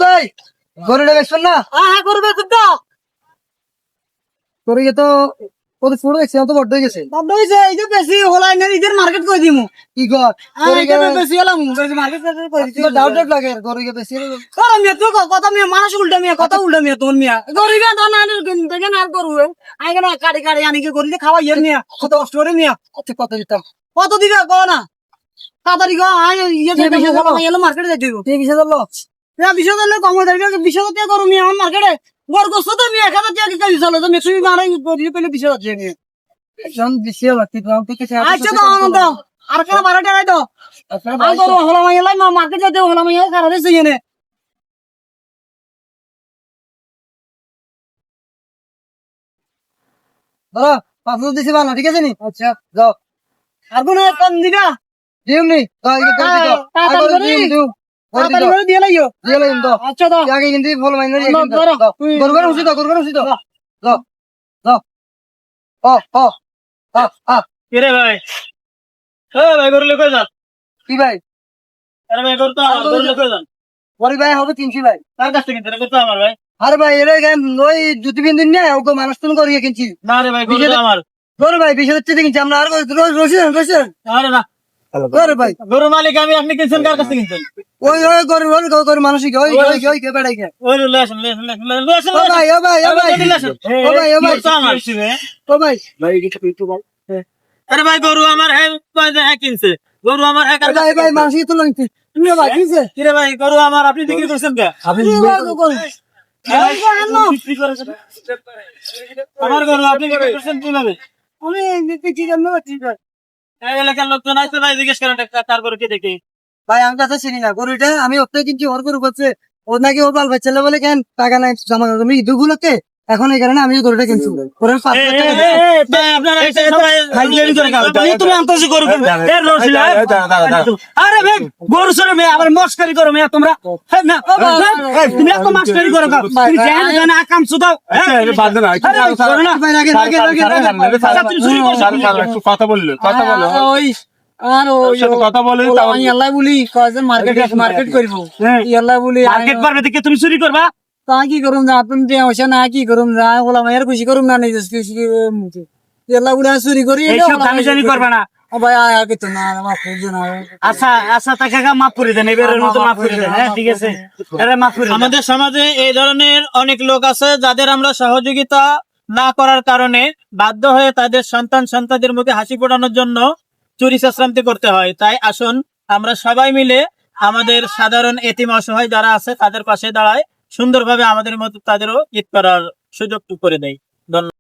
ভাই গরুটা বেচবেন না? হ্যাঁ গরু বেচুন তো। গরু তো কত ছোট দেখছি, তো বড় হয়ে গেছে। বন্ধ হয়েছে, এই যে বেশি হলাই না, ঈদের মার্কেট করে দিমু। কি কর বেশি হলাম, বেশি মার্কেট করে দিচ্ছি। ডাউট লাগে গরুকে বেশি তোর মিয়া তুই কথা মিয়া মানুষ উল্টা মিয়া কথা উল্টা মিয়া তোর মিয়া গরিবে তো না দেখেন আর করু আগে না কাড়ি কাড়ি আনিকে গরিলে খাওয়া ইয়ে মিয়া কত কষ্ট করে মিয়া কত দিতাম। কত দিবে কো না তাড়াতাড়ি কো ইয়ে এলো মার্কেটে যাই দিব। ঠিক আছে চলো। বিশ হাজার কম হয়ে যাবে, 20,000 টাকা করু মিয়া আমার মার্কেটে গড় করছো তো মিয়া 1,000 টাকা কাজ চলো তো মেক্সি মারাই গরিলে পেলে 20,000 টাকা নিয়ে জন বেশি লাগতে দাম থেকে আচ্ছা তো আনন্দ আর কেন 12 টাকাই তো আর করু হলা মাইয়া লাই মার্কেট যাইতে হলা মাইয়া সারা দেশে এনে ধরো 500 দিছি বানা, ঠিক আছে নি? আচ্ছা যাও। আর কোন কম দিবা দিম নি তাড়াতাড়ি করে দিয়ে লাইও। আচ্ছা দাও আগে কিন্তু ফল মাইনার ধরো। গরুর উচিত গরুর উচিত যাও যাও। ও ও কিরে ভাই? হ্যাঁ ভাই, গরু লোকে যান। কি ভাই? আরে ভাই, গরু তো আমার, গরু লোকে যান। পরে ভাই হবে 300 ভাই। তার কাছ থেকে কিনতে, গরু তো আমার ভাই। আরে ভাই এর ওই জুতি বিন্দিন নিয়ে ওকে মানুষ তুমি করিয়ে কিনছি। না রে ভাই, গরু তো আমার। গরু ভাই 20,000 টাকা কিনছি আমরা। আর রসেন আরে না, গরু ভাই গরু মালিক আমি, আপনি কিনছেন কার কাছ থেকে কিনছেন? ওই গরু মানুষই ওই কে বেড়াই গে। ওই লো আসেন, লো আসেন। ও ভাই ও ভাই ও ভাই ও ভাই ও ভাই গরু তো আমার। ও ভাই আরে ভাই, গরু আমার, হ্যাঁ কিনছে। গরু আমার, হ্যাঁ কার কাছ ভাই থেকে ভাই কিনছে? মানুষই তো লাগছে। তুমি ভাই কিনছে কিরে ভাই, গরু আমার, আপনি বিক্রি করছেন কে? বিক্রি করেছেন? আমার গরু আপনি বিক্রি করছেন কিভাবে? এই এলাকার লোকজন আসতে ভাই জিজ্ঞেস করেন তার গরু কে দেখে। ভাই আমি কাছে চিনি না গরুটা। আমি ওতে কিনছি ওর গরু করছে। ও নাকি ওর বাল বাচ্চা বলে কেন টাকা নাই জমা তুমি দুগুলোতে এখন এই কারণে আমি গরুটা কিনছি। ওরে 5 লাখ টাকা ভাই, আপনারা এসে সবাই হাইলাইট করে খাও। তুমি আনতেছো গরু কে? এ রসিলা। আরে ভাই, গরু সরে মে আবার মস্কারি করো মে তোমরা। হ্যাঁ না, তুমি এত মস্কারি করো কা? তুমি জান জান আকাম সুদাও। কথা বললো ওই আর ওই কথা বলে আমি আল্লাহ বলি কয়জন মার্কেট করবো আল্লাহ বলি মার্কেট পারবে দেখে তুমি চুরি করবা? তা কি করুম না আপনি যে হইছে না কি করুম না ওলা মায়ের খুশি করুম না নিজে খুশি আল্লাহ বলি চুরি করি এইসব দামি করবা না। ও ভাই আয়া কিছু না আমার খুঁজো না আচ্ছা আচ্ছা, তাকে মাফ করে দেন, এবারের মতো মাফ করে দেন। হ্যাঁ ঠিক আছে, আরে মাফ করে দেন। আমাদের সমাজে এই ধরনের অনেক লোক আছে যাদের আমরা সহযোগিতা না করার কারণে বাধ্য হয়ে তাদের সন্তানদের মধ্যে হাসি ফোটানোর জন্য চুরি চাচরান্তি করতে হয়। তাই আসুন আমরা সবাই মিলে আমাদের সাধারণ এতিম অসহায় যারা আছে তাদের পাশে দাঁড়ায়, সুন্দরভাবে আমাদের মতো তাদেরও ঈদ করার সুযোগ করে দেয়। ধন্যবাদ।